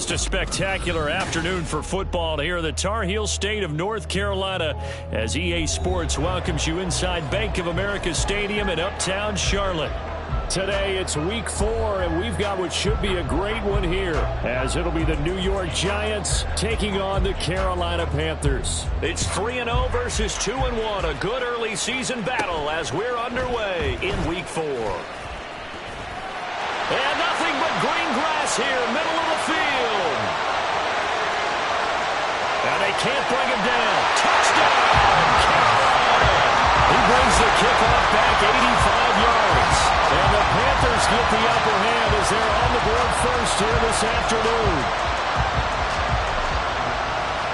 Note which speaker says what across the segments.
Speaker 1: Just a spectacular afternoon for football here in the Tar Heel state of North Carolina as EA Sports welcomes you inside Bank of America Stadium in uptown Charlotte. Today it's week 4, and we've got what should be a great one here, as it'll be the New York Giants taking on the Carolina Panthers. It's 3-0 versus 2-1, a good early season battle as we're underway in week 4. And nothing but green grass here, middle of the field. And they can't bring him down. Touchdown, Carolina! He brings the kickoff back 85 yards. And the Panthers get the upper hand as they're on the board first here this afternoon.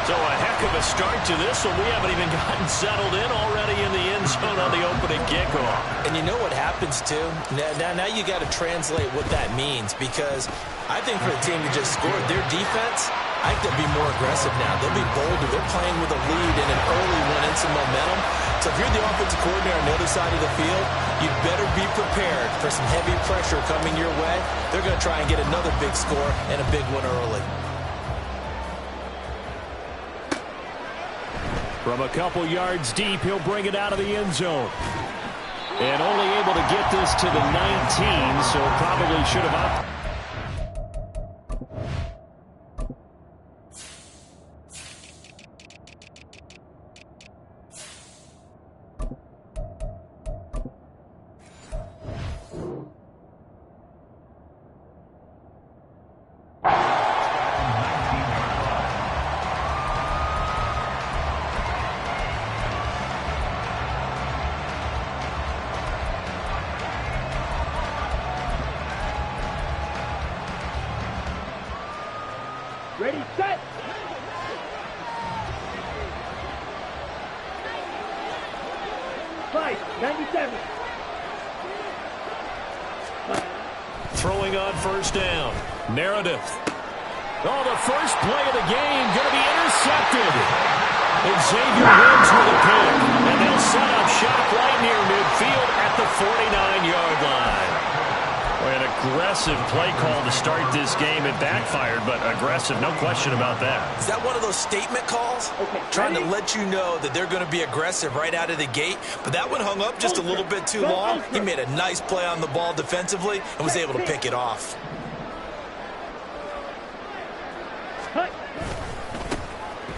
Speaker 1: So a heck of a start to this one. We haven't even gotten settled in already in the end zone on the opening kickoff.
Speaker 2: And you know what happens, too? Now you got to translate what that means, because I think for the team that just scored, their defense, I think they'll be more aggressive now. They'll be bolder. They're playing with a lead and an early one and some momentum. So if you're the offensive coordinator on the other side of the field, you better be prepared for some heavy pressure coming your way. They're going to try and get another big score and a big one early.
Speaker 1: From a couple yards deep, he'll bring it out of the end zone. And only able to get this to the 19, so probably should have opted.
Speaker 3: Ready, set! Five, 97.
Speaker 1: Throwing on first down. Meredith. Oh, the first play of the game going to be intercepted. Xavier Woods with a pick. And they'll set up shop right near midfield at the 49-yard line. An aggressive play call to start this game. It backfired, but aggressive, no question about that.
Speaker 2: Is that one of those statement calls?
Speaker 3: Okay,
Speaker 2: trying to let you know that they're going to be aggressive right out of the gate, but that one hung up just a little bit too long. He made a nice play on the ball defensively and was able to pick it off.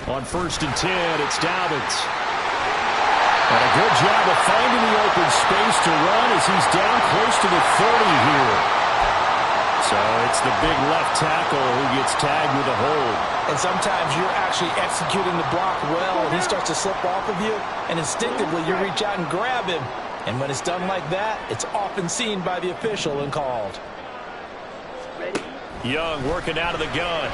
Speaker 1: On 1st and 10, it's Dobbins. And a good job of finding the open space to run as he's down close to the 30 here. So it's the big left tackle who gets tagged with a hold.
Speaker 2: And sometimes you're actually executing the block well, and he starts to slip off of you, and instinctively you reach out and grab him. And when it's done like that, it's often seen by the official and called.
Speaker 1: Young working out of the gun.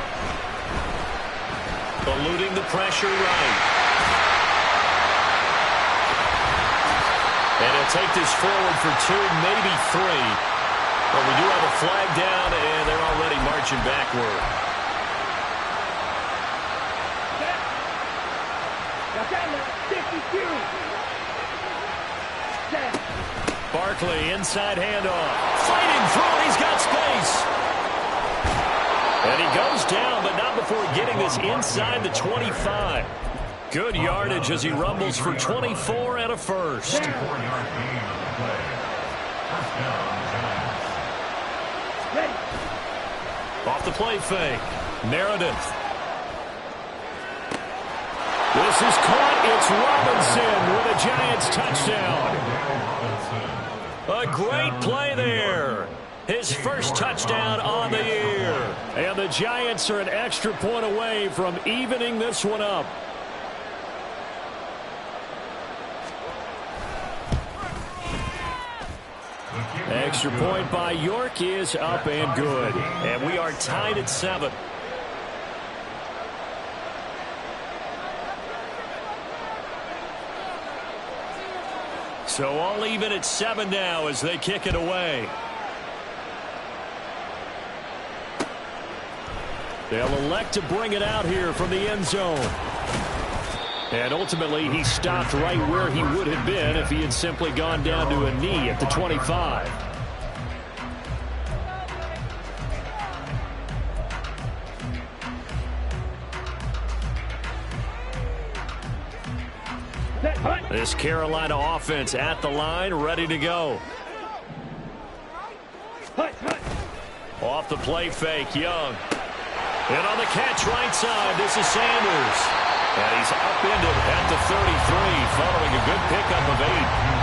Speaker 1: Eluding the pressure right. And he'll take this forward for 2, maybe 3. But we do have a flag down, and they're already marching backward. Barkley, inside handoff. Fighting through, he's got space. And he goes down, but not before getting this inside the 25. Good yardage as he rumbles for 24 and a first. Off the play fake. Meredith. This is caught. It's Robinson with a Giants touchdown. A great play there. His first touchdown on the year. And the Giants are an extra point away from evening this one up. Extra point by York is up and good. And we are tied at 7. So all even at 7 now as they kick it away. They'll elect to bring it out here from the end zone. And ultimately, he stopped right where he would have been if he had simply gone down to a knee at the 25.
Speaker 3: set, hut.
Speaker 1: This Carolina offense at the line, ready to go.
Speaker 3: Hut, hut.
Speaker 1: Off the play fake, Young. And on the catch right side, this is Sanders. And he's upended at the 33 following a good pickup of 8.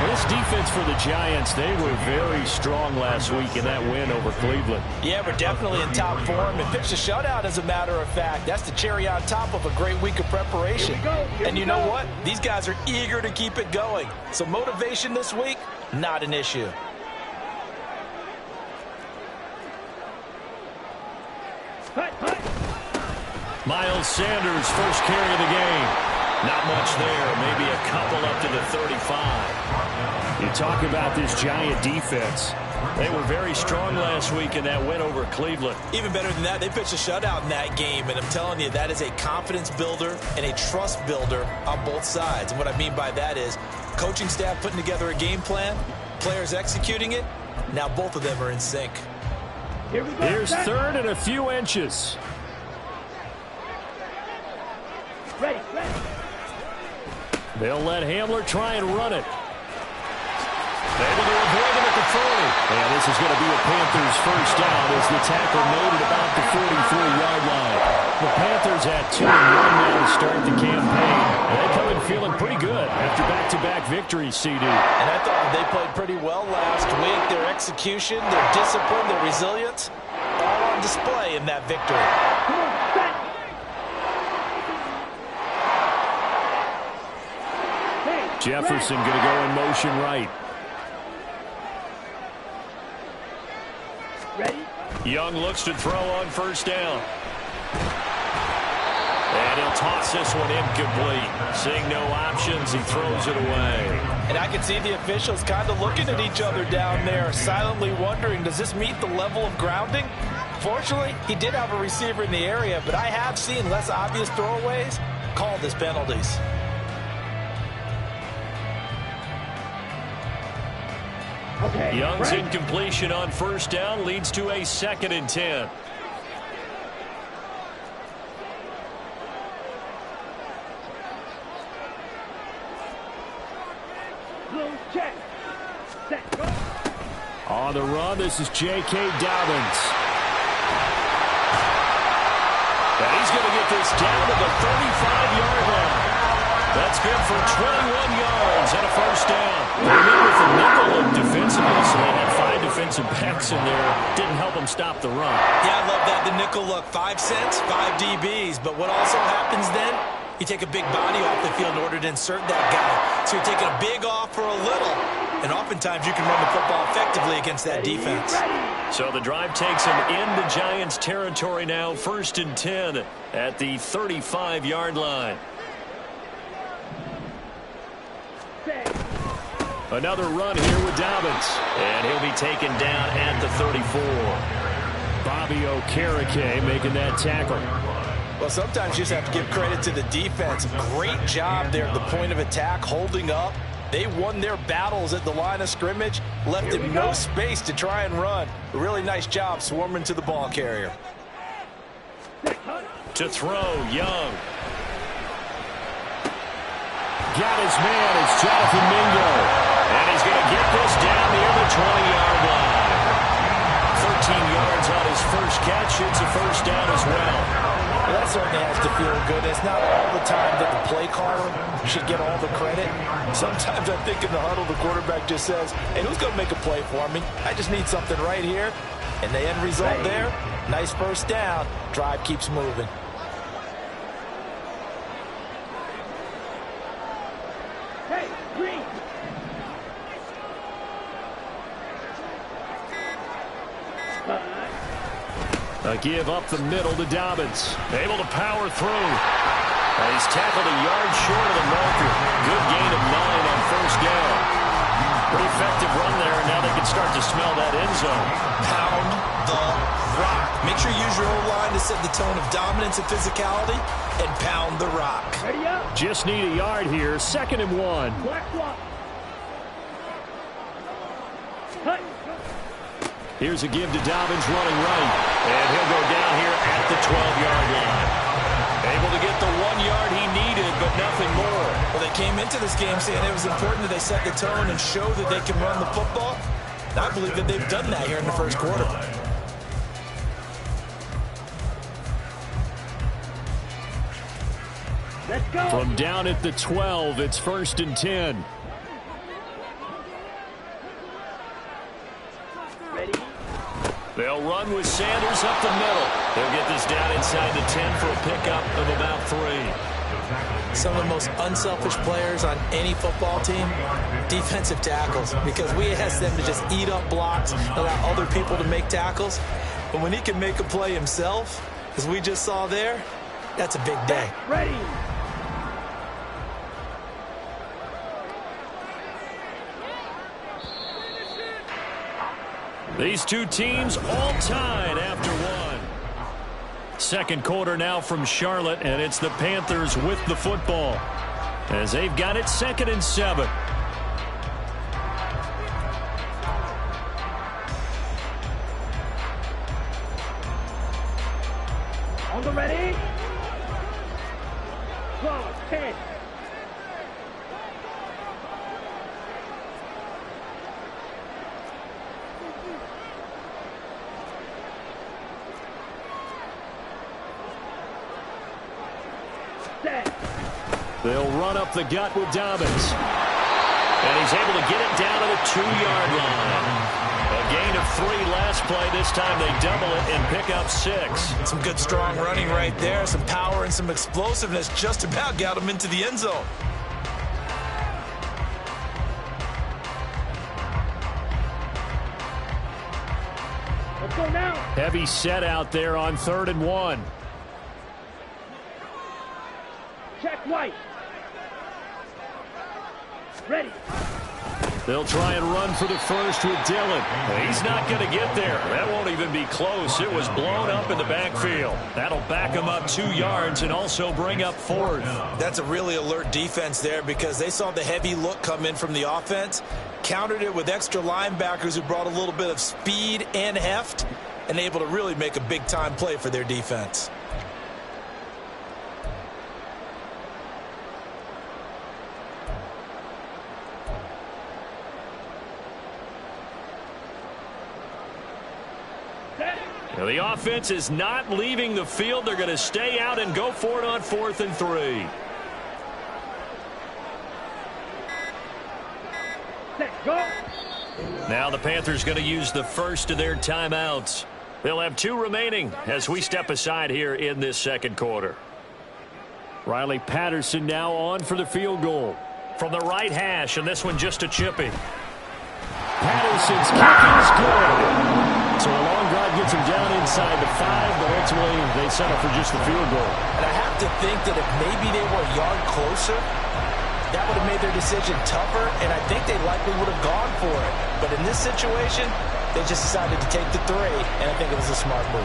Speaker 1: This defense for the Giants, they were very strong last week in that win over Cleveland.
Speaker 2: Yeah, we're definitely in top form and pitched a shutout, as a matter of fact. That's the cherry on top of a great week of preparation. And you know what? These guys are eager to keep it going. So motivation this week, not an issue.
Speaker 3: Hut, hut.
Speaker 1: Miles Sanders, first carry of the game. Not much there, maybe a couple up to the 35. You talk about this Giant defense. They were very strong last week in that win over Cleveland.
Speaker 2: Even better than that, they pitched a shutout in that game, and I'm telling you, that is a confidence builder and a trust builder on both sides. And what I mean by that is coaching staff putting together a game plan, players executing it. Now both of them are in sync.
Speaker 3: Here we go.
Speaker 1: Here's
Speaker 3: set.
Speaker 1: third and a few inches.
Speaker 3: Ready, ready.
Speaker 1: They'll let Hamler try and run it. Able to avoid him at the 40. And this is going to be a Panthers first down as the tackle made it about the 43-yard line. The Panthers at 2-1 now to start the campaign. They come in feeling pretty good after back-to-back victories, CD.
Speaker 2: And I thought they played pretty well last week. Their execution, their discipline, their resilience, all on display in that victory.
Speaker 3: Come on, set. Hey,
Speaker 1: Jefferson going to go in motion right.
Speaker 3: ready.
Speaker 1: Young looks to throw on first down. And he'll toss this one incomplete. Seeing no options, he throws it away.
Speaker 2: And I can see the officials kind of looking at each other down there, silently wondering, does this meet the level of grounding? Fortunately, he did have a receiver in the area, but I have seen less obvious throwaways called as penalties.
Speaker 3: Okay.
Speaker 1: Young's
Speaker 3: ready.
Speaker 1: incompletion on first down leads to a 2nd and 10.
Speaker 3: Blue check. Set, go.
Speaker 1: On the run, this is J.K. Dobbins. And he's going to get this down to the 35-yard line. That's good for 21 yards and a first down. They went with the nickel look defensively, so they had 5 defensive backs in there. Didn't help them stop the run.
Speaker 2: Yeah, I love that, the nickel look. 5 cents, 5 DBs. But what also happens then, you take a big body off the field in order to insert that guy. So you're taking a big off for a little. And oftentimes you can run the football effectively against that defense.
Speaker 1: So the drive takes them into Giants territory now. 1st and 10 at the 35-yard line. Another run here with Dobbins. And he'll be taken down at the 34. Bobby Okereke making that tackle.
Speaker 2: Well, sometimes you just have to give credit to the defense. Great job there at the point of attack, holding up. They won their battles at the line of scrimmage, left him no space to try and run. A really nice job swarming to the ball carrier.
Speaker 1: To throw, Young. Got his man, it's Jonathan Mingo. And he's going to get this down near the 20-yard line. 13 yards on his first catch. It's a first down as well.
Speaker 2: Well, that certainly has to feel good. It's not all the time that the play caller should get all the credit. Sometimes I think in the huddle, the quarterback just says, hey, who's going to make a play for me? I just need something right here. And the end result there, nice first down. Drive keeps moving.
Speaker 3: Hey, green.
Speaker 1: A give up the middle to Dobbins. Able to power through. And he's tackled a yard short of the marker. Good gain of 9 on first down. Pretty effective run there, and now they can start to smell that end zone.
Speaker 2: Pound the rock. Make sure you use your O-line to set the tone of dominance and physicality, and pound the rock.
Speaker 3: Ready up.
Speaker 1: Just need a yard here. 2nd and 1.
Speaker 3: Black block. Hut.
Speaker 1: Here's a give to Dobbins running right. And he'll go down here at the 12-yard line. Able to get the 1 yard he needed, but nothing more.
Speaker 2: Well, they came into this game saying it was important that they set the tone and show that they can run the football. And I believe that they've done that here in the first quarter.
Speaker 3: Let's go.
Speaker 1: From down at the 12, it's 1st and 10.
Speaker 3: Ready?
Speaker 1: They'll run with Sanders up the middle. They'll get this down inside the 10 for a pickup of about 3.
Speaker 2: Some of the most unselfish players on any football team, defensive tackles, because we ask them to just eat up blocks, allow other people to make tackles. But when he can make a play himself, as we just saw there, that's a big day.
Speaker 3: Ready?
Speaker 1: These two teams all tied after one. Second quarter now from Charlotte, and it's the Panthers with the football as they've got it 2nd and 7.
Speaker 3: On the ready? 12, 10. Set.
Speaker 1: They'll run up the gut with Dobbins. And he's able to get it down to the 2-yard line. A gain of 3 last play. This time they double it and pick up 6.
Speaker 2: Some good strong running right there, some power and some explosiveness, just about got him into the end zone.
Speaker 3: Let's go now.
Speaker 1: Heavy set out there on 3rd and 1.
Speaker 3: Check White. Ready.
Speaker 1: They'll try and run for the first with Dillon. He's not going to get there. That won't even be close. It was blown up in the backfield. That'll back him up 2 yards and also bring up 4th.
Speaker 2: That's a really alert defense there because they saw the heavy look come in from the offense, countered it with extra linebackers who brought a little bit of speed and heft, and able to really make a big-time play for their defense.
Speaker 1: Now the offense is not leaving the field. They're going to stay out and go for it on 4th and 3.
Speaker 3: Set. Go.
Speaker 1: Now the Panthers going to use the first of their timeouts. They'll have 2 remaining as we step aside here in this second quarter. Riley Patterson now on for the field goal. From the right hash, and this one just a chippy. Patterson's kick is good. So a long drive gets him down inside the 5, but ultimately they settle for just the field goal.
Speaker 2: And I have to think that if maybe they were a yard closer, that would have made their decision tougher, and I think they likely would have gone for it. But in this situation, they just decided to take the 3, and I think it was a smart move.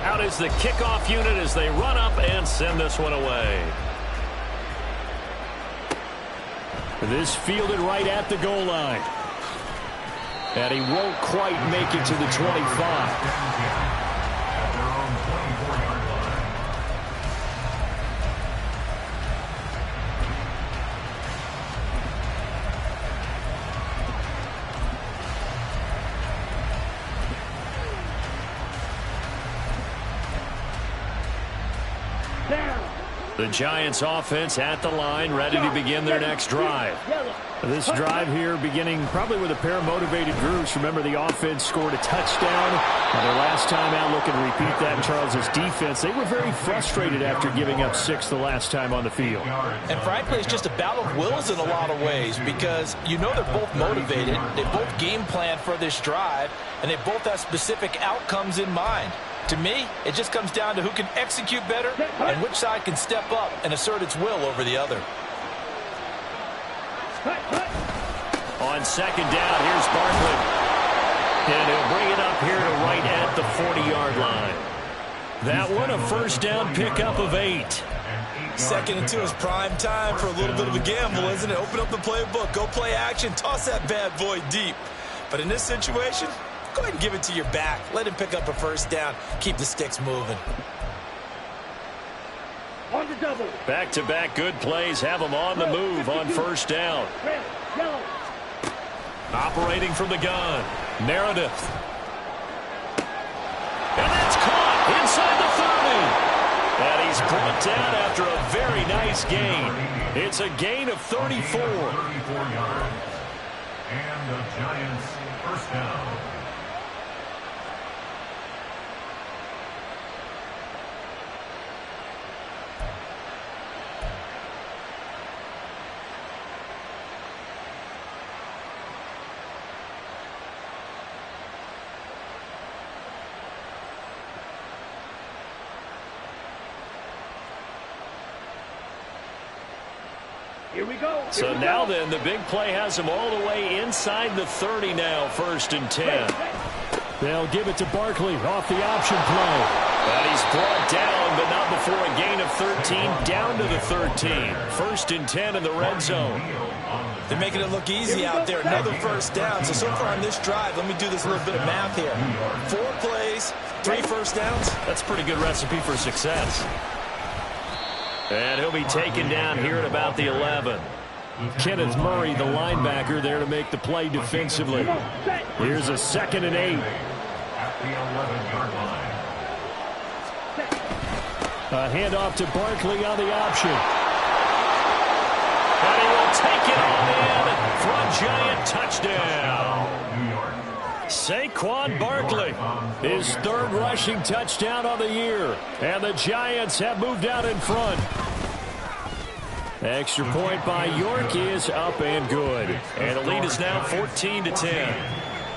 Speaker 1: Out is the kickoff unit as they run up and send this one away. This fielded right at the goal line. And he won't quite make it to the 25. The Giants offense at the line, ready to begin their next drive. This drive here beginning probably with a pair of motivated groups. Remember, the offense scored a touchdown. Their last time out, looking to repeat that in Charles' defense. They were very frustrated after giving up 6 the last time on the field.
Speaker 2: And frankly, it's just a battle of wills in a lot of ways because you know they're both motivated. They both game plan for this drive, and they both have specific outcomes in mind. To me, it just comes down to who can execute better and which side can step up and assert its will over the other.
Speaker 1: On second down, here's Barkley. And he'll bring it up here to right at the 40-yard line. That one a first down pickup of 8.
Speaker 2: Second and 2 is prime time for a little bit of a gamble, isn't it? Open up the playbook, go play action, toss that bad boy deep. But in this situation, go ahead and give it to your back. Let him pick up a first down. Keep the sticks moving.
Speaker 3: On the double.
Speaker 1: Back-to-back good plays have them on the move on first down.
Speaker 3: Red, yellow.
Speaker 1: Operating from the gun, Meredith. And that's caught inside the 30. And he's brought down after a very nice gain. It's a gain of 34.
Speaker 4: 34 yards. And the Giants first down.
Speaker 3: Here we go.
Speaker 1: So now then, the big play has them all the way inside the 30 now, 1st and 10. They'll give it to Barkley off the option play. But he's brought down, but not before a gain of 13, down to the 13. 1st and 10 in the red zone.
Speaker 2: They're making it look easy out there. Another first down. So far on this drive, let me do this little bit of math here. 4 plays, 3 first downs.
Speaker 1: That's a pretty good recipe for success. And he'll be taken down here at about the 11. Kenneth Murray, the linebacker, there to make the play defensively. Here's a 2nd and 8.
Speaker 4: At the 11-yard line.
Speaker 1: A handoff to Barkley on the option. And he will take it on in for a Giant touchdown. Saquon Barkley, his 3rd rushing touchdown on the year. And the Giants have moved out in front. Extra point by York is up and good. And the lead is now 14-10.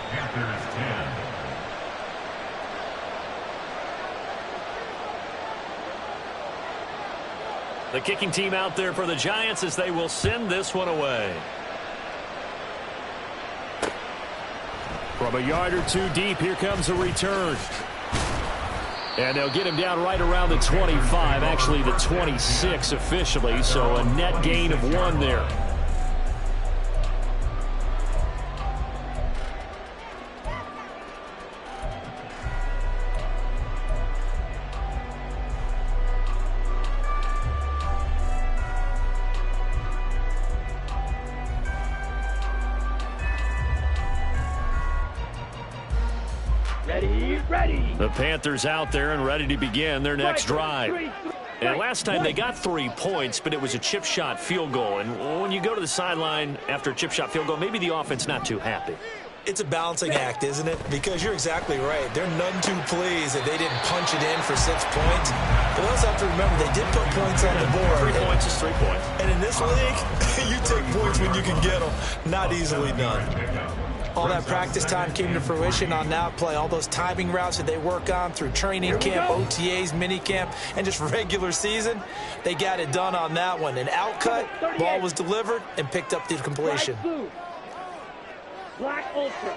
Speaker 4: Panthers 10.
Speaker 1: The kicking team out there for the Giants as they will send this one away. From a yard or 2 deep, here comes a return. And they'll get him down right around the 25, actually the 26 officially, so a net gain of 1 there.
Speaker 3: Ready.
Speaker 1: The Panthers out there and ready to begin their next drive. And last time they got 3 points, but it was a chip shot field goal. And when you go to the sideline after a chip shot field goal, maybe the offense not too happy.
Speaker 2: It's a balancing act, isn't it? Because you're exactly right. They're none too pleased that they didn't punch it in for 6 points. But we also have to remember they did put points on the board.
Speaker 1: 3 points is 3 points.
Speaker 2: And in this league, you take points when you can get them. Not easily done. All that practice time came to fruition on that play. All those timing routes that they work on through training camp, OTAs, minicamp, and just regular season, they got it done on that one. An outcut, ball was delivered, and picked up the completion.
Speaker 3: Black Ultra.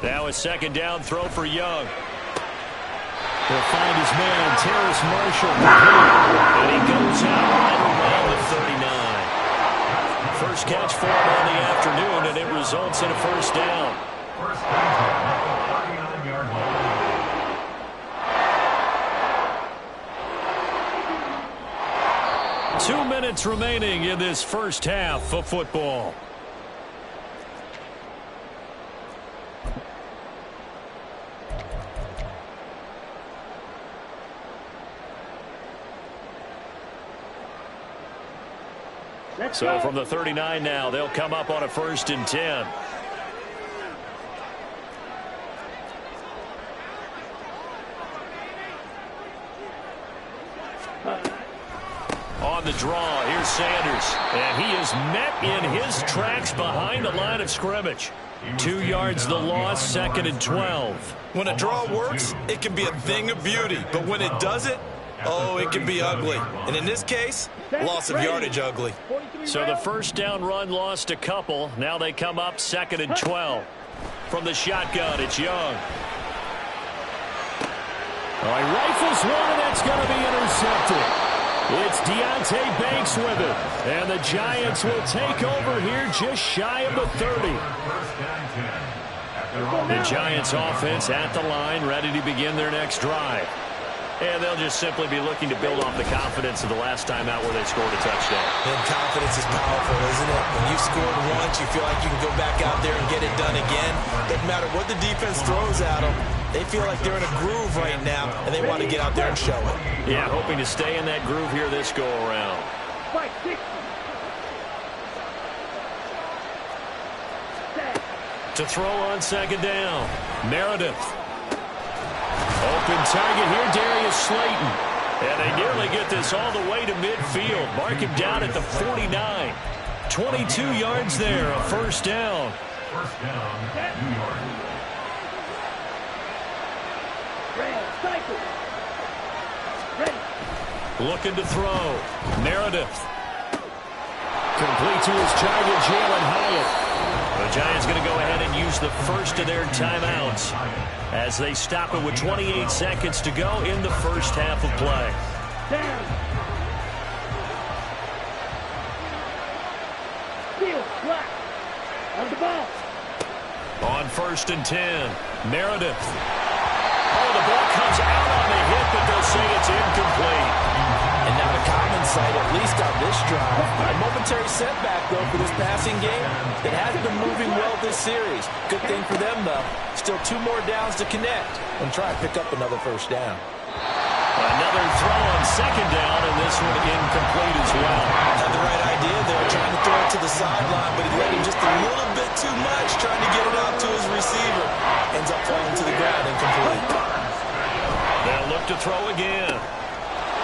Speaker 1: Now a 2nd down throw for Young. He'll find his man, Terrace Marshall. And he goes out right around the 39. First catch for him on the afternoon, and it results in a first down.
Speaker 4: First down at the 39-yard line.
Speaker 1: 2 minutes remaining in this first half of football. So from the 39 now, they'll come up on a 1st and 10. On the draw, here's Sanders. And he is met in his tracks behind the line of scrimmage. 2 yards the loss, 2nd and 12.
Speaker 2: When a draw works, it can be a thing of beauty. But when it doesn't, oh, it can be ugly. And in this case, loss of yardage ugly.
Speaker 1: So the first down run lost a couple. Now they come up 2nd and 12. From the shotgun, it's Young. Oh, he rifles one, and that's going to be intercepted. It's Deontay Banks with it. And the Giants will take over here just shy of the 30. The Giants offense at the line, ready to begin their next drive. And they'll just simply be looking to build off the confidence of the last time out where they scored a touchdown.
Speaker 2: And confidence is powerful, isn't it? When you've scored once, you feel like you can go back out there and get it done again. Doesn't matter what the defense throws at them. They feel like they're in a groove right now, and they want to get out there and show it.
Speaker 1: Yeah, hoping to stay in that groove here this go-around. To throw on second down, Meredith. Open target here, Darius Slayton. And they nearly get this all the way to midfield. Mark him down at the 49. 22 yards there, a first down.
Speaker 4: First down, New York.
Speaker 1: Looking to throw. Meredith. Complete to his target, Jalen Hyatt. The Giants going to go ahead and use the first of their timeouts as they stop it with 28 seconds to go in the first half of play.
Speaker 3: On the ball.
Speaker 1: On first and 10, Meredith. Oh, the ball comes out on the hit, but they'll say it's incomplete.
Speaker 2: And not a common sight, at least on this drive. A momentary setback, though, for this passing game that has been moving well this series. Good thing for them, though. Still 2 more downs to connect and try and pick up another first down.
Speaker 1: Another throw on second down, and this one incomplete as well.
Speaker 2: Had the right idea there, trying to throw it to the sideline, but he let him just a little bit too much, trying to get it out to his receiver. Ends up falling to the ground, incomplete.
Speaker 1: They'll look to throw again.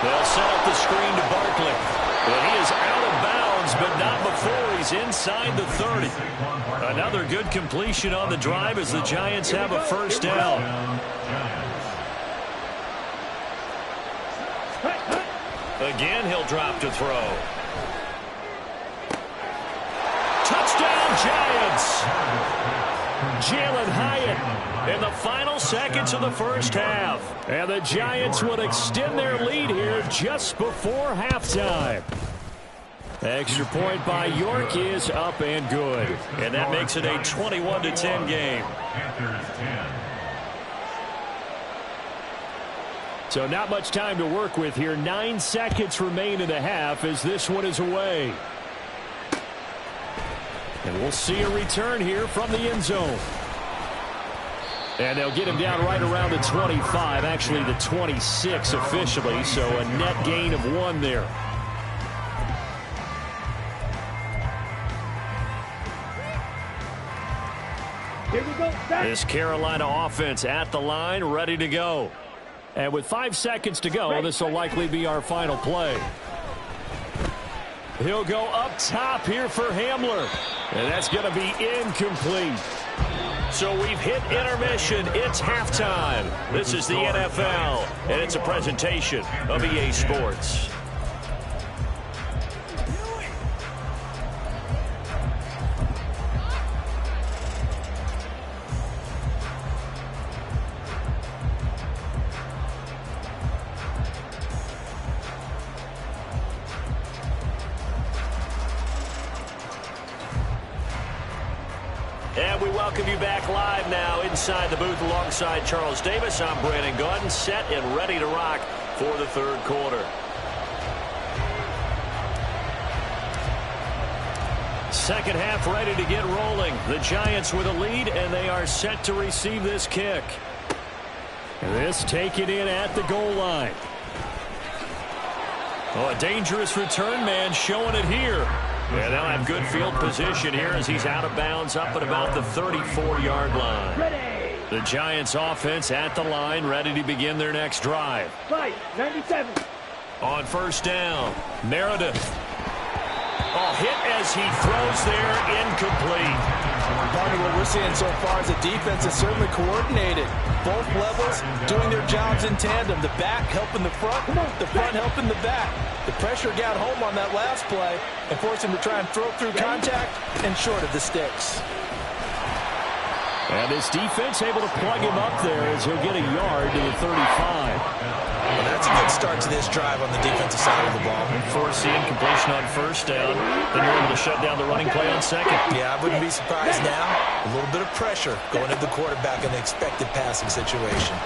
Speaker 1: They'll set up the screen to Barkley. But he is out of bounds, but not before he's inside the 30. Another good completion on the drive as the Giants have a first down. Again, he'll drop to throw. Touchdown, Giants! Jalen Hyatt in the final seconds of the first half. And the Giants would extend their lead here just before halftime. Extra point by York is up and good. And that makes it a 21-10 game.
Speaker 4: Panthers 10.
Speaker 1: So not much time to work with here. 9 seconds remain in the half as this one is away. And we'll see a return here from the end zone. And they'll get him down right around the 25, actually the 26 officially, so a net gain of 1 there.
Speaker 3: Here we go.
Speaker 1: This Carolina offense at the line, ready to go. And with 5 seconds to go, this will likely be our final play. He'll go up top here for Hamler. And that's going to be incomplete. So we've hit intermission. It's halftime. This is the NFL, and it's a presentation of EA Sports. And we welcome you back live now inside the booth alongside Charles Davis. I'm Brandon Gaudin, set and ready to rock for the third quarter. Second half ready to get rolling. The Giants with a lead, and they are set to receive this kick. This taken in at the goal line. Oh, a dangerous return man showing it here. Yeah, they'll have good field position here as he's out of bounds up at about the 34-yard line.
Speaker 3: Ready.
Speaker 1: The Giants offense at the line, ready to begin their next drive.
Speaker 3: Fight, 97.
Speaker 1: On first down, Meredith. Oh, hit as he throws there, incomplete.
Speaker 2: Part of what we're seeing so far is the defense is certainly coordinated. Both levels doing their jobs in tandem. The back helping the front helping the back. The pressure got home on that last play and forced him to try and throw through contact and short of the sticks.
Speaker 1: And this defense able to plug him up there as he'll get a yard to the 35.
Speaker 2: Well, that's a good start to this drive on the defensive side of the ball.
Speaker 1: Forcing completion on first down. Then you're able to shut down the running play on second.
Speaker 2: Yeah, I wouldn't be surprised now. A little bit of pressure going to the quarterback in the expected passing situation.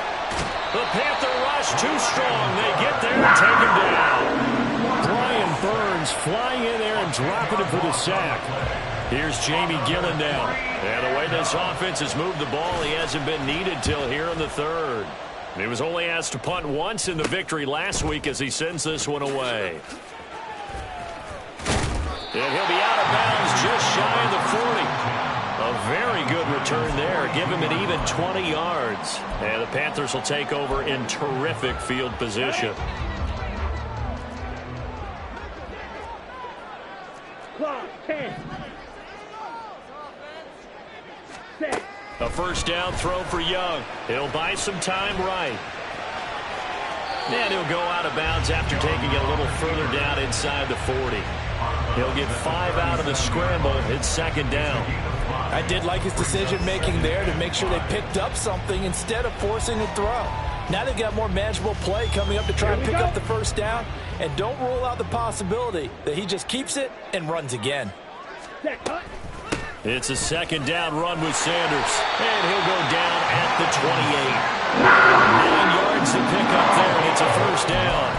Speaker 1: The Panther rush too strong. They get there and take him down. Brian Burns flying in there and dropping it for the sack. Here's Jamie Gillen now. And the way this offense has moved the ball, he hasn't been needed till here in the third. He was only asked to punt once in the victory last week as he sends this one away. And he'll be out of bounds just shy of the 40. A very good return there. Give him an even 20 yards. And the Panthers will take over in terrific field position.
Speaker 3: Clock, 10. Set.
Speaker 1: A first down throw for Young. He'll buy some time right. And he'll go out of bounds after taking it a little further down inside the 40. He'll get 5 out of the scramble. It's second down.
Speaker 2: I did like his decision-making there to make sure they picked up something instead of forcing a throw. Now they've got more manageable play coming up to try and pick up the first down. And don't rule out the possibility that he just keeps it and runs again.
Speaker 3: Set, cut.
Speaker 1: It's a second down run with Sanders. And he'll go down at the 28. 9 yards to pick up there, and it's a first down.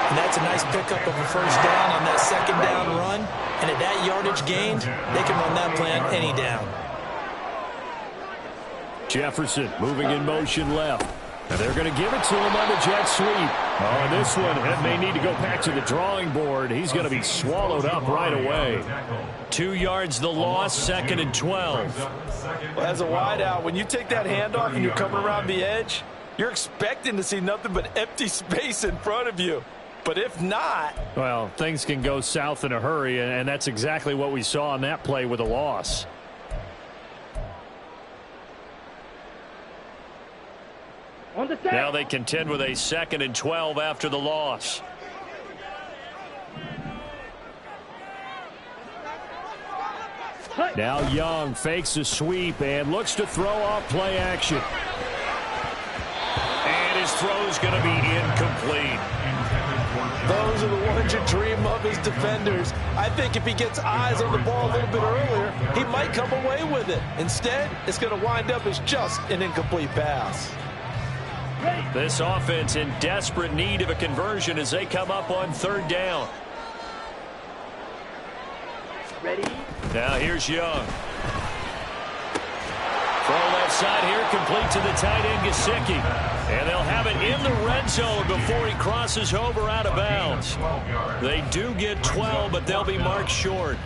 Speaker 2: And that's a nice pickup of a first down on that second down run. And at that yardage gained, they can run that play on any down.
Speaker 1: Jefferson moving in motion left. And they're going to give it to him on the jet sweep. Oh, this one may need to go back to the drawing board. He's going to be swallowed up right away. 2 yards the loss, second and 12.
Speaker 2: Well, as a wideout, when you take that handoff and you're coming around the edge, you're expecting to see nothing but empty space in front of you. But if not...
Speaker 1: Well, things can go south in a hurry, and that's exactly what we saw on that play with a loss.
Speaker 3: On the set.
Speaker 1: Now they contend with a second and 12 after the loss.
Speaker 3: Cut.
Speaker 1: Now Young fakes a sweep and looks to throw off play action. And his throw is going to be incomplete.
Speaker 2: Those are the ones you dream of as defenders. I think if he gets eyes on the ball a little bit earlier, he might come away with it. Instead, it's going to wind up as just an incomplete pass.
Speaker 1: This offense in desperate need of a conversion as they come up on third down.
Speaker 3: Ready.
Speaker 1: Now here's Young. Throw left side here, complete to the tight end, Gesicki. And they'll have it in the red zone before he crosses over out of bounds. They do get 12, but they'll be marked short.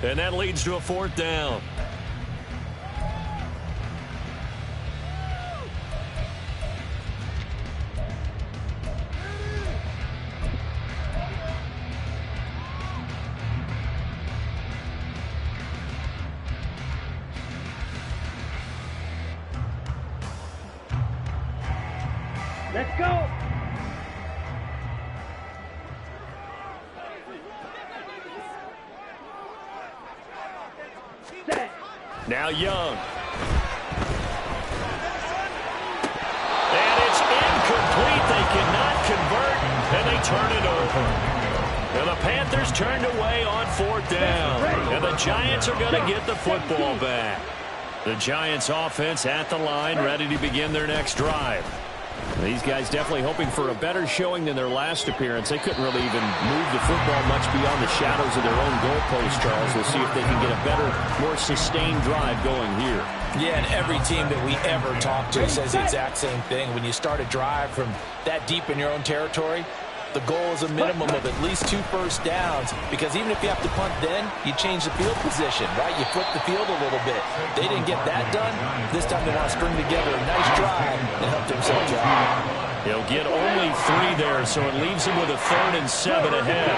Speaker 1: And that leads to a fourth down.
Speaker 3: Let's go. Set.
Speaker 1: Now Young. And it's incomplete. They cannot convert, and they turn it over. And the Panthers turned away on fourth down. And the Giants are going to get the football back. The Giants offense at the line, ready to begin their next drive. These guys definitely hoping for a better showing than their last appearance. They couldn't really even move the football much beyond the shadows of their own goalpost, Charles. We'll see if they can get a better, more sustained drive going here.
Speaker 2: Yeah, and every team that we ever talk to says the exact same thing. When you start a drive from that deep in your own territory, the goal is a minimum of at least 2 first downs, because even if you have to punt then, you change the field position, right? You flip the field a little bit. They didn't get that done. This time they want to string together a nice drive and help themselves out.
Speaker 1: He'll get only 3 there, so it leaves him with a 3rd and 7 ahead.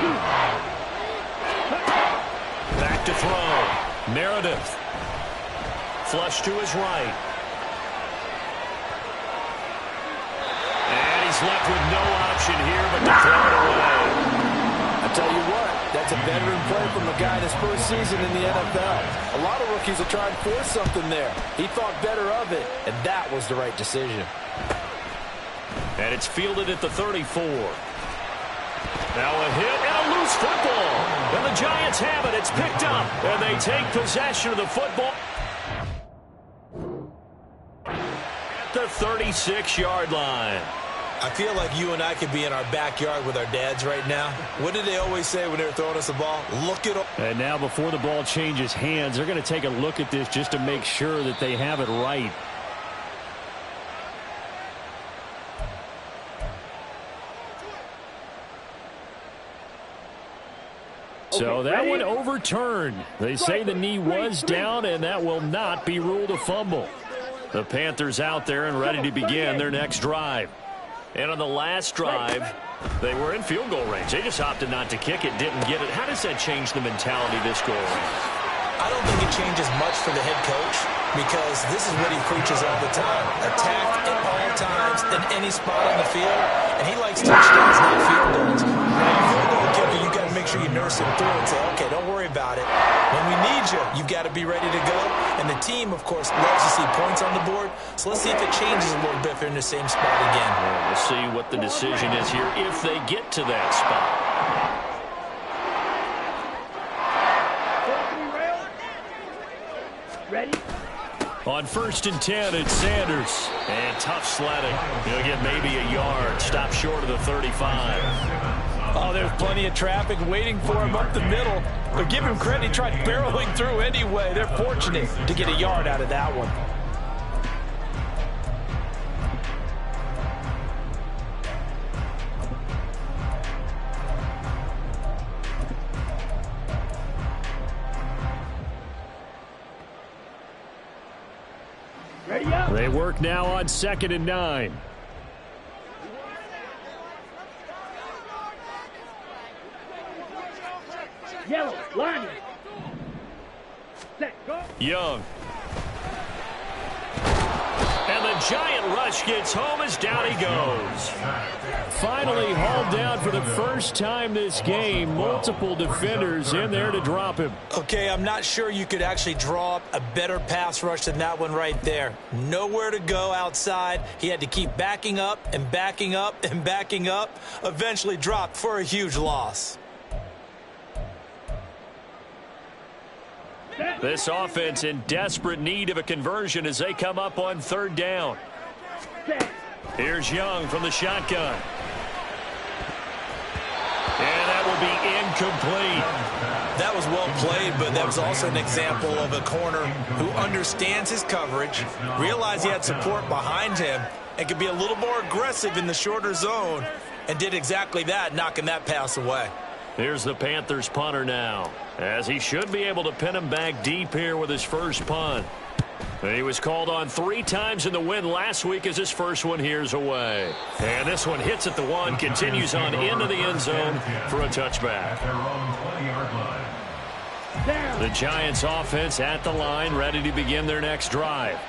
Speaker 1: Back to throw. Meredith. Flush to his right. He's left with no option here but to throw it away.
Speaker 2: I tell you what, that's a Veteran play from a guy in his first season in the NFL. A lot of rookies will try and force something there. He thought better of it, and that was the right decision.
Speaker 1: And it's fielded at the 34. Now a hit and a loose football. And the Giants have it. It's picked up. And they take possession of the football at the 36-yard line.
Speaker 2: I feel like you and I could be in our backyard with our dads right now. What did they always say when they were throwing us the ball? Look it up.
Speaker 1: And now before the ball changes hands, they're going to take a look at this just to make sure that they have it right. So that one overturned. They say the knee was down, and that will not be ruled a fumble. The Panthers out there and ready to begin their next drive. And on the last drive, they were in field goal range. They just opted not to kick it, didn't get it. How does that change the mentality this go around?
Speaker 2: I don't think it changes much for the head coach because this is what he preaches all the time. Attack at all times in any spot on the field, and he likes touchdowns, not field goals. Now, your field goal kicker, you got to make sure you nurse him through and say, okay, don't worry about it. When we need you, you've got to be ready to go. And the team, of course, loves to see points on the board. So let's see if it changes a little bit if they're in the same spot again.
Speaker 1: Well, we'll see what the decision is here if they get to that spot.
Speaker 3: Ready?
Speaker 1: On 1st and 10, it's Sanders. And tough sledding. He'll get maybe a yard. Stop short of the 35.
Speaker 2: Oh, there's plenty of traffic waiting for him up the middle. But give him credit, he tried barreling through anyway. They're fortunate to get a yard out of that one.
Speaker 3: Ready up.
Speaker 1: They work now on 2nd and 9.
Speaker 3: Yellow, line. Set, go.
Speaker 1: Young. And the giant rush gets home as down he goes. Finally hauled down for the first time this game. Multiple defenders in there to drop him.
Speaker 2: Okay, I'm not sure you could actually draw up a better pass rush than that one right there. Nowhere to go outside. He had to keep backing up and backing up and backing up. Eventually dropped for a huge loss.
Speaker 1: This offense in desperate need of a conversion as they come up on 3rd down. Here's Young from the shotgun. And that will be incomplete.
Speaker 2: That was well played, but that was also an example of a corner who understands his coverage, realized he had support behind him, and could be a little more aggressive in the shorter zone, and did exactly that, knocking that pass away.
Speaker 1: Here's the Panthers punter now, as he should be able to pin him back deep here with his first punt. He was called on 3 times in the win last week as his first one here's away. And this one hits at the 1, continues on into the end zone for a touchback. The Giants offense at the line, ready to begin their next drive.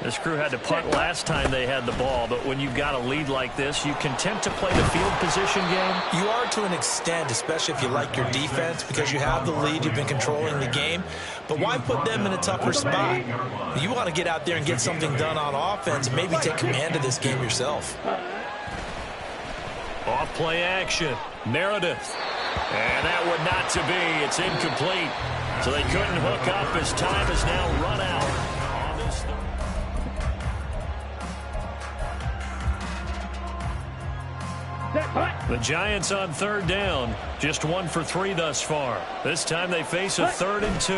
Speaker 1: This crew had to punt last time they had the ball, but when you've got a lead like this, you content to play the field position game?
Speaker 2: You are to an extent, especially if you like your defense, because you have the lead, you've been controlling the game. But why put them in a tougher spot? You want to get out there and get something done on offense and maybe take command of this game yourself.
Speaker 1: Off play action. Meredith. And that would not to be. It's incomplete. So they couldn't hook up as time has now run out. The Giants on 3rd down. Just 1 for 3 thus far. This time they face a 3rd and 2.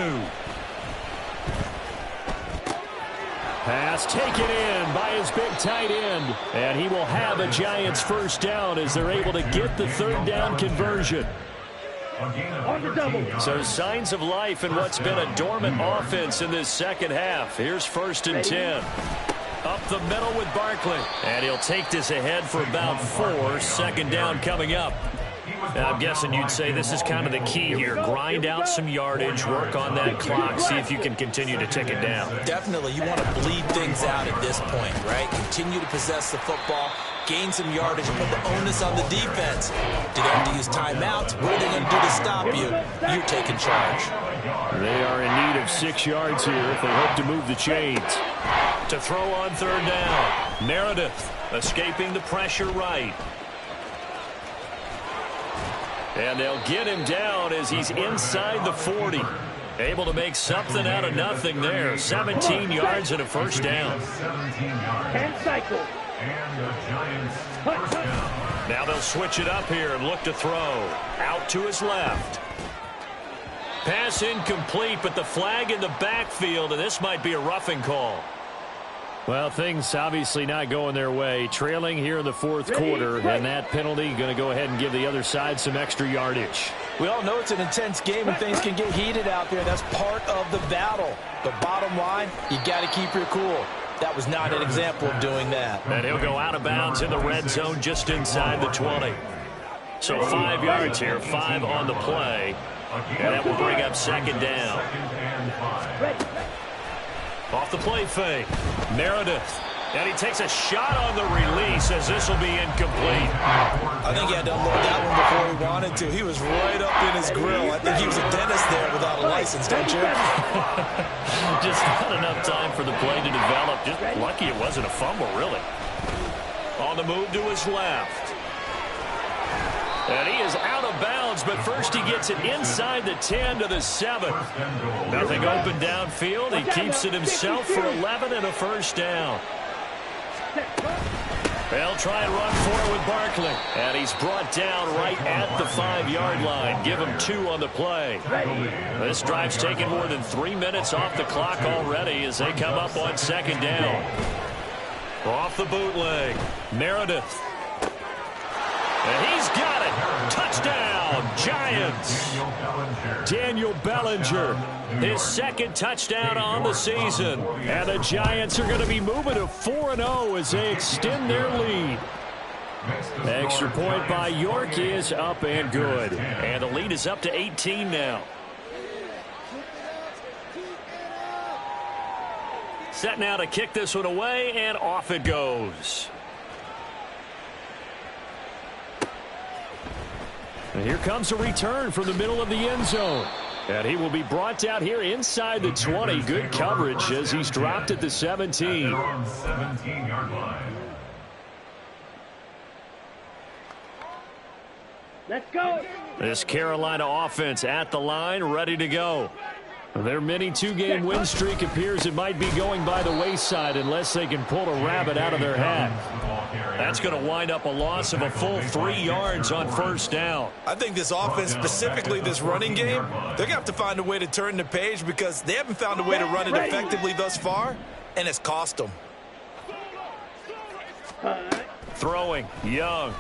Speaker 1: Pass taken in by his big tight end. And he will have a Giants first down as they're able to get the 3rd down conversion.
Speaker 3: On the double.
Speaker 1: So signs of life in what's been a dormant offense in this second half. Here's 1st and 10. Up the middle with Barkley. And he'll take this ahead for about 4. 2nd down coming up. I'm guessing you'd say this is kind of the key here. Grind out some yardage, work on that clock, see if you can continue to tick it down.
Speaker 2: Definitely. You want to bleed things out at this point, right? Continue to possess the football, gain some yardage, and put the onus on the defense. Do they have to use timeouts? What are they going to do to stop you? You're taking charge.
Speaker 1: They are in need of 6 yards here if they hope to move the chains. To throw on third down, Meredith escaping the pressure right. And they'll get him down as he's inside the 40. Able to make something out of nothing there. 17 yards and a first down.
Speaker 3: 10 cycles.
Speaker 4: And the Giants first down.
Speaker 1: Now they'll switch it up here and look to throw. Out to his left. Pass incomplete, but the flag in the backfield, and this might be a roughing call. Well, things obviously not going their way. Trailing here in the fourth quarter, and that penalty going to go ahead and give the other side some extra yardage.
Speaker 2: We all know it's an intense game and things can get heated out there. That's part of the battle. But bottom line, you got to keep your cool. That was not an example of doing that.
Speaker 1: And he'll go out of bounds in the red zone just inside the 20. So 5 yards here, 5 on the play. And that will bring up second down. Off the play fake, Meredith. And he takes a shot on the release as this will be incomplete.
Speaker 2: I think he had to unload that one before he wanted to. He was right up in his grill. I think he was a dentist there without a license, don't you?
Speaker 1: Just not enough time for the play to develop. Just lucky it wasn't a fumble, really. On the move to his left. And he is out of bounds, but first he gets it inside the 10 to the 7. Nothing open downfield. He keeps it himself for 11 and a first down. They'll try and run forward with Barkley. And he's brought down right at the 5-yard line. Give him 2 on the play. This drive's taken more than 3 minutes off the clock already as they come up on second down. Off the bootleg, Meredith. And he's got it. Touchdown, Giants. Daniel Bellinger, his second touchdown on the season. And the Giants are going to be moving to 4-0 as they extend their lead. Extra point by York is up and good. And the lead is up to 18 now. Set now to kick this one away, and off it goes. And here comes a return from the middle of the end zone. And he will be brought out here inside the 20. Good coverage as he's dropped at the 17.
Speaker 4: 17-yard line.
Speaker 3: Let's go.
Speaker 1: This Carolina offense at the line, ready to go. Their mini 2-game win streak appears it might be going by the wayside unless they can pull a rabbit out of their hat. That's going to wind up a loss of a full 3 yards on first down.
Speaker 2: I think this offense, specifically this running game, they're going to have to find a way to turn the page because they haven't found a way to run it effectively thus far, and it's cost them.
Speaker 1: Throwing, Young.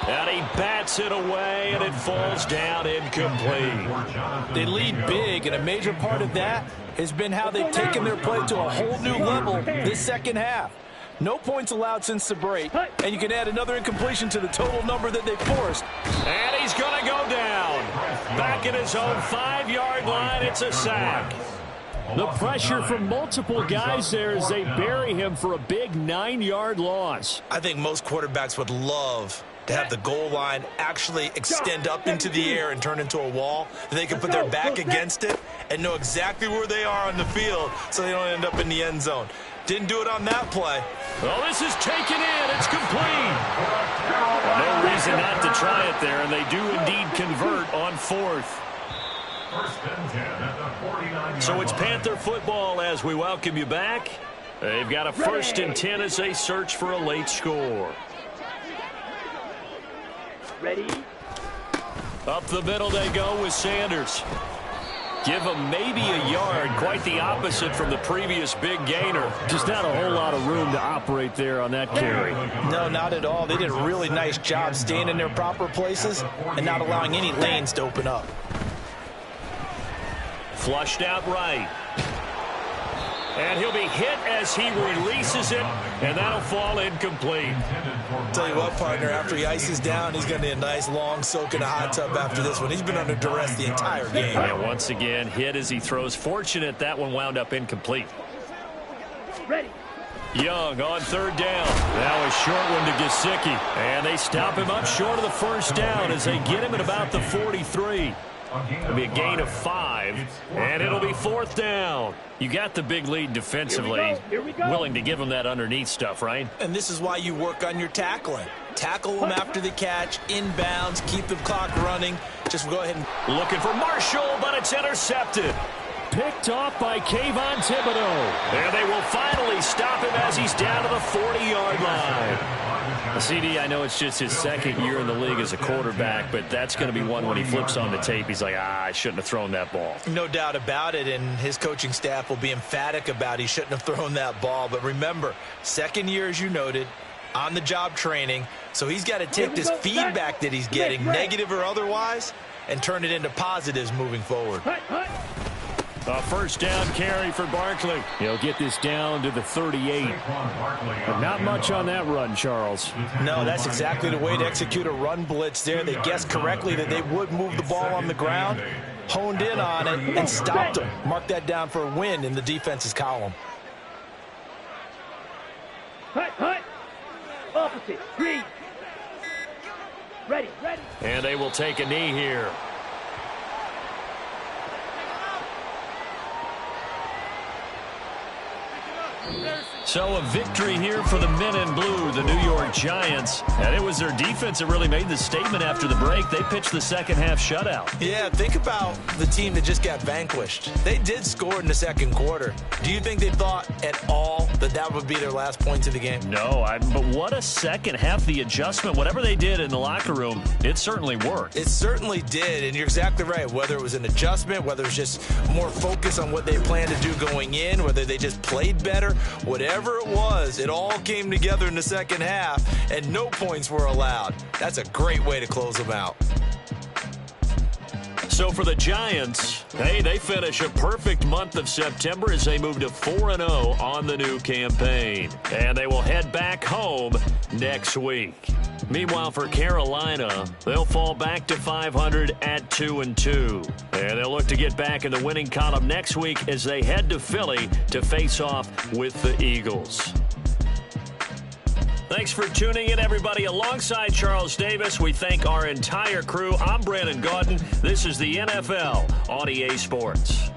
Speaker 1: And he bats it away, and it falls down incomplete.
Speaker 2: They lead big, and a major part of that has been how they've taken their play to a whole new level this second half. No points allowed since the break, and you can add another incompletion to the total number that they forced.
Speaker 1: And he's going to go down. Back at his own 5-yard line, it's a sack. The pressure from multiple guys there as they bury him for a big 9-yard loss.
Speaker 2: I think most quarterbacks would love to have the goal line actually extend up into the air and turn into a wall. They can put their back against it and know exactly where they are on the field so they don't end up in the end zone. Didn't do it on that play.
Speaker 1: Well, this is taken in. It's complete. No reason not to try it there, and they do indeed convert on fourth.
Speaker 4: First and 10 at the 49-yard
Speaker 1: So it's
Speaker 4: line.
Speaker 1: Panther football as we welcome you back. They've got a first and 10 as they search for a late score.
Speaker 3: Ready?
Speaker 1: Up the middle they go with Sanders. Give him maybe a yard, quite the opposite from the previous big gainer. Just not a whole lot of room to operate there on that carry.
Speaker 2: No, not at all. They did a really nice job staying in their proper places and not allowing any lanes to open up.
Speaker 1: Flushed out right. And he'll be hit as he releases it, and that'll fall incomplete.
Speaker 2: Tell you what, partner, after he ices down, he's going to need a nice long soak in a hot tub after this one. He's been under duress the entire game.
Speaker 1: And once again, hit as he throws. Fortunate that one wound up incomplete.
Speaker 3: Ready.
Speaker 1: Young on third down. Now a short one to Gesicki. And they stop him up short of the first down as they get him at about the 43. It'll be a gain of 5, and it'll be fourth down. You got the big lead defensively.
Speaker 3: Here we go.
Speaker 1: Willing to give him that underneath stuff, right?
Speaker 2: And this is why you work on your tackling. Tackle them after the catch, inbounds, keep the clock running. Just go ahead and...
Speaker 1: Looking for Marshall, but it's intercepted. Picked off by Kayvon Thibodeau. And they will finally stop him as he's down to the 40-yard line. CD, I know it's just his second year in the league as a quarterback, but that's going to be one when he flips on the tape. He's like, I shouldn't have thrown that ball.
Speaker 2: No doubt about it, and his coaching staff will be emphatic about he shouldn't have thrown that ball. But remember, second year, as you noted, on-the-job training, so he's got to take this feedback that he's getting, negative or otherwise, and turn it into positives moving forward.
Speaker 1: A first down carry for Barkley. He'll get this down to the 38. But not much on that run, Charles.
Speaker 2: No, that's exactly the way to execute a run blitz there. They guessed correctly that they would move the ball on the ground, honed in on it, and stopped them. Mark that down for a win in the defense's column.
Speaker 3: Hut. Opposite. Three. Ready.
Speaker 1: And they will take a knee here. So a victory here for the men in blue, the New York Giants. And it was their defense that really made the statement after the break. They pitched the second half shutout.
Speaker 2: Yeah, think about the team that just got vanquished. They did score in the second quarter. Do you think they thought at all that that would be their last points of the game?
Speaker 1: No, but what a second half. The adjustment, whatever they did in the locker room, it certainly worked.
Speaker 2: It certainly did, and you're exactly right. Whether it was an adjustment, whether it was just more focus on what they planned to do going in, whether they just played better, whatever it was, it all came together in the second half, and no points were allowed. That's a great way to close them out.
Speaker 1: So for the Giants, hey, they finish a perfect month of September as they move to 4-0 on the new campaign. And they will head back home next week. Meanwhile, for Carolina, they'll fall back to 500 at 2-2. And they'll look to get back in the winning column next week as they head to Philly to face off with the Eagles. Thanks for tuning in, everybody. Alongside Charles Davis, we thank our entire crew. I'm Brandon Gaudin. This is the NFL on EA Sports.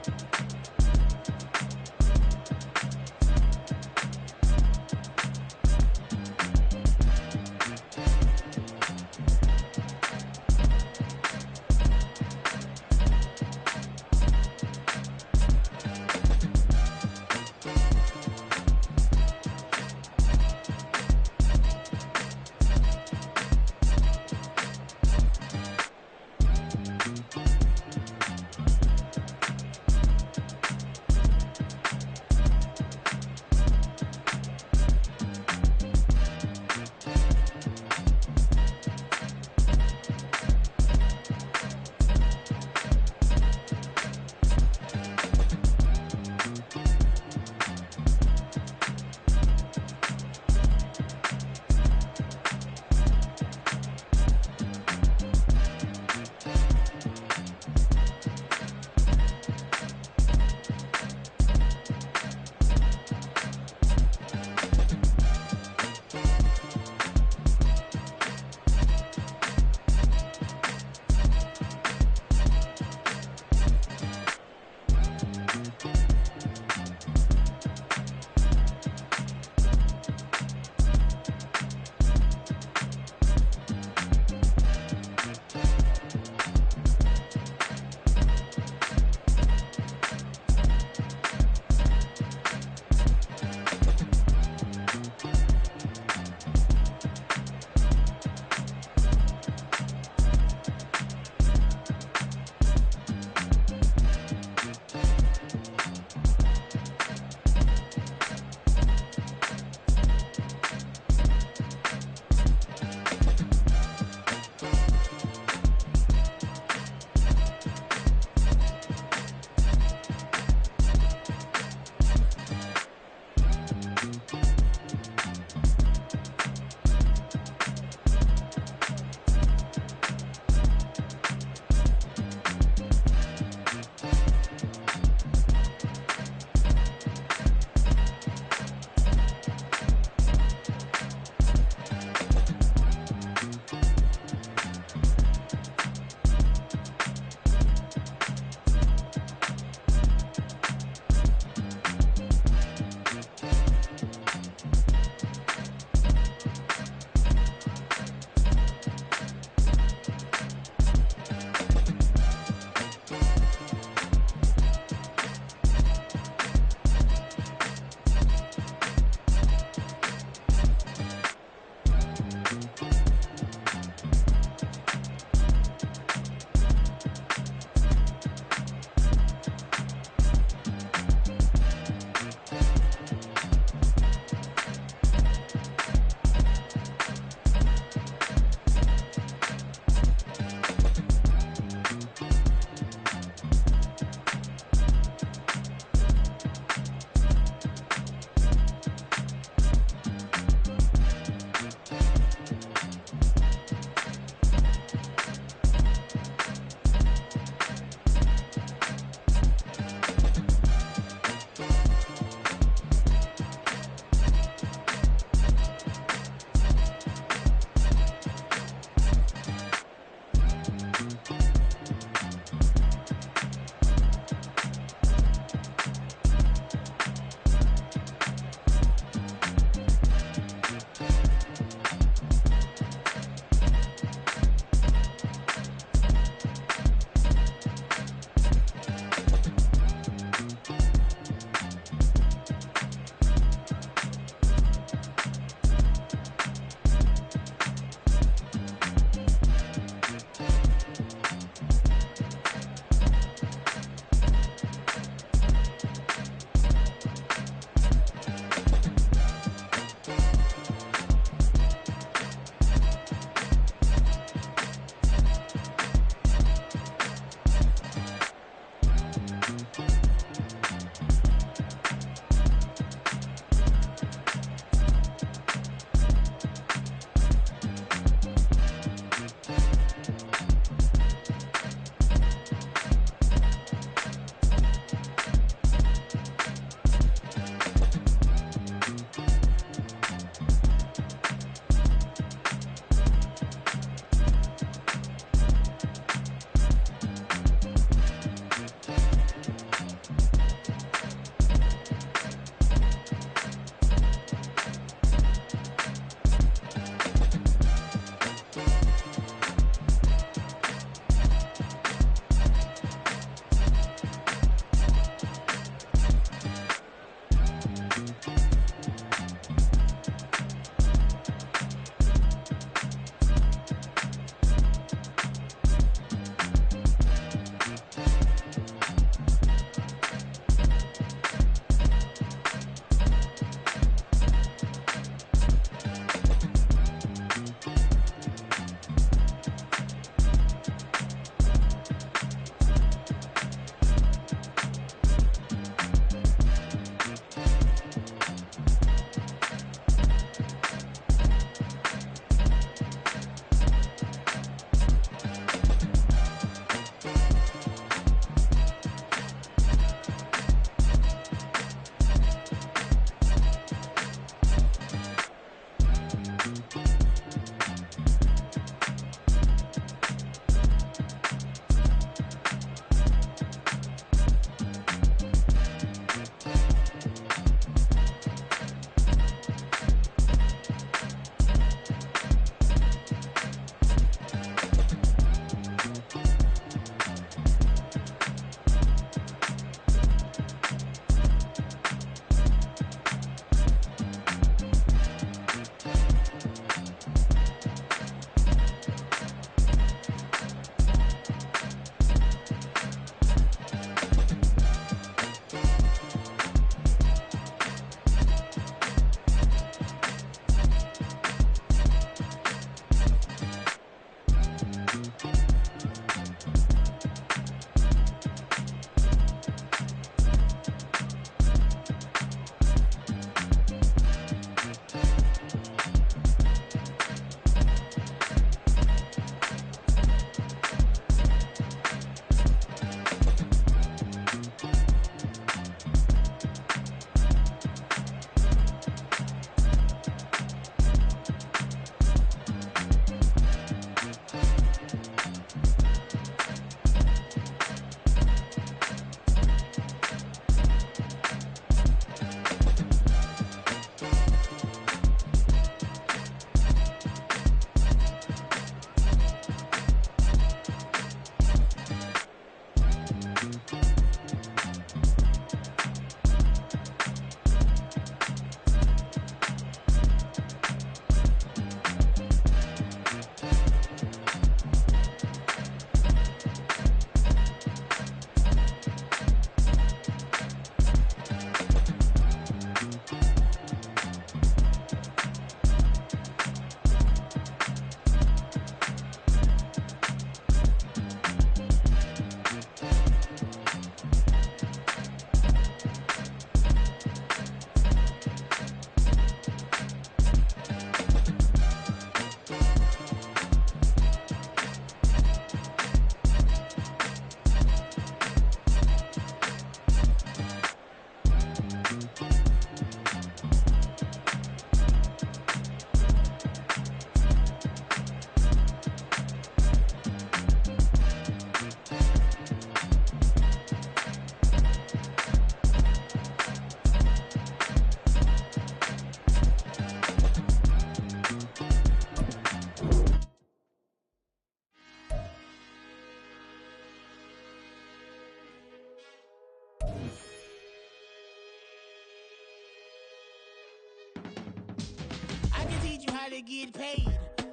Speaker 5: get paid,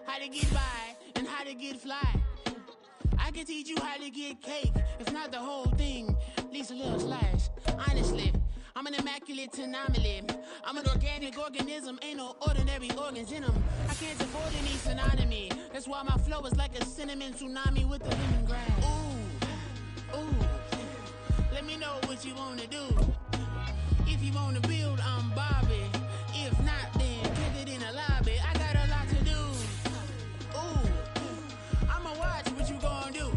Speaker 5: how to get by, and how to get fly. I can teach you how to get cake, if not the whole thing, at least a little slice. Honestly, I'm an immaculate anomaly. I'm an organic organism, ain't no ordinary organs in them. I can't afford any synonymy. That's why my flow is like a cinnamon tsunami with the lemongrass. Ooh, let me know what you wanna do. If you wanna build, I'm Bobby. If not, then kick it in the lobby. I got a lot to do. Ooh, I'ma watch what you gonna do.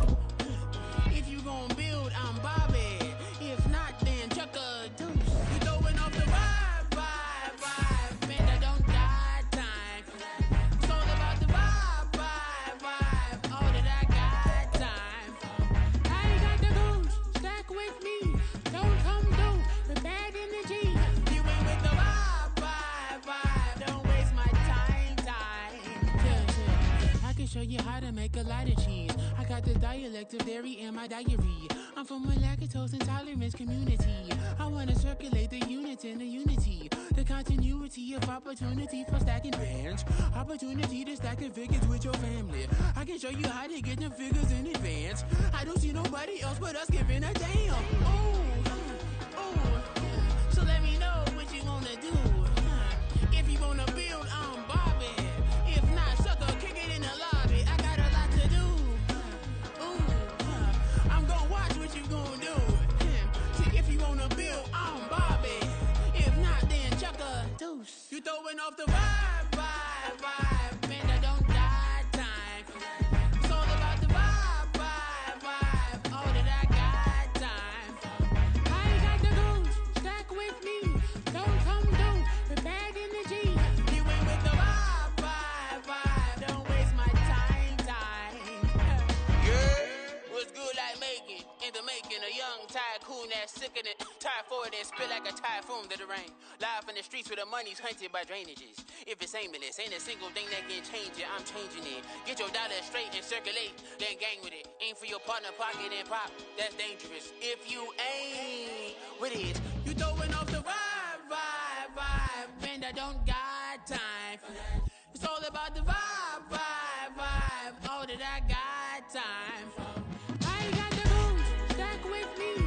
Speaker 5: If you gonna build, I'm Bobby. If not, then chuck a deuce. You throwing off the vibe. Man, I don't got time. It's all about the vibe. All that I got time. I ain't got the goose. Stack with me. Don't come through with bad energy. You ain't with the vibe. Don't waste my time. Yeah. I can show you how to make a lot of cheese. I got the dialect of dairy in my diary. I'm from a lactose intolerance community. I wanna circulate the units and the unity. The continuity of opportunity for stacking bands. Opportunity to stack the figures with your family. I can show you how to get them figures in advance. I don't see nobody else but us giving a damn. Ooh. So let me know what you wanna do. If you wanna build, I'm Bobby. If not, sucker, kick it in the lobby. I got a lot to do. I'm gonna watch what you gonna do. See, if you wanna build, I'm Bobby. If not, then chuck a deuce. You throwing off the vibe. Man, I don't got time. It's all about the vibe. All that I got time. I ain't got the goose. Stack with me. Don't come through with bad energy. You ain't with the vibe. Don't waste my time. Yeah, what's good like making? In the making, a young tycoon that's sickening. Tired for it and spit like a typhoon to the rain. Live in the streets where the money's hunted by drainages. If it's aimless, ain't a single thing that can change it. I'm changing it. Get your dollar straight and circulate, then gang with it. Aim for your partner, pocket and pop. That's dangerous. If you ain't with it, you throwing off the vibe. Man, I don't got time. It's all about the vibe. All that I got time. I ain't got the booze. Stack with me.